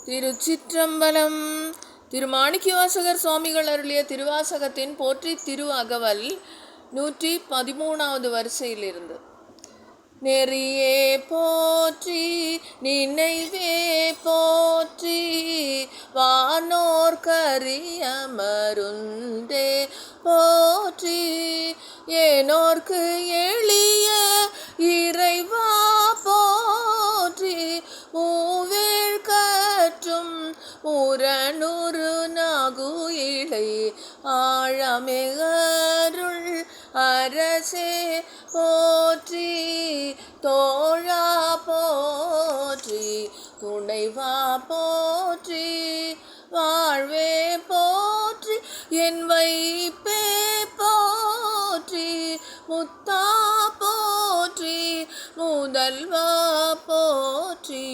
திருச்சிற்றம்பலம். திருமாணிக்கவாசகர் சுவாமிகள் அருளிய திருவாசகத்தின் போற்றி திரு அகவல் 113வது வரிசையிலிருந்து. நெறியே போற்றி நினைவே போற்றி வானோர் கரிய மருந்தே போற்றி ஏனோர்க்கு எளிய இறைவா போற்றி மூவேள் கற்றும் முரணுரு நாகுயிலை ஆழமிகருள் அரசே போற்றி தோழா போற்றி துணைவா போற்றி வாழ்வே போற்றி என் வைப்பே போற்றி முத்தா போற்றி முதல்வா போற்றி.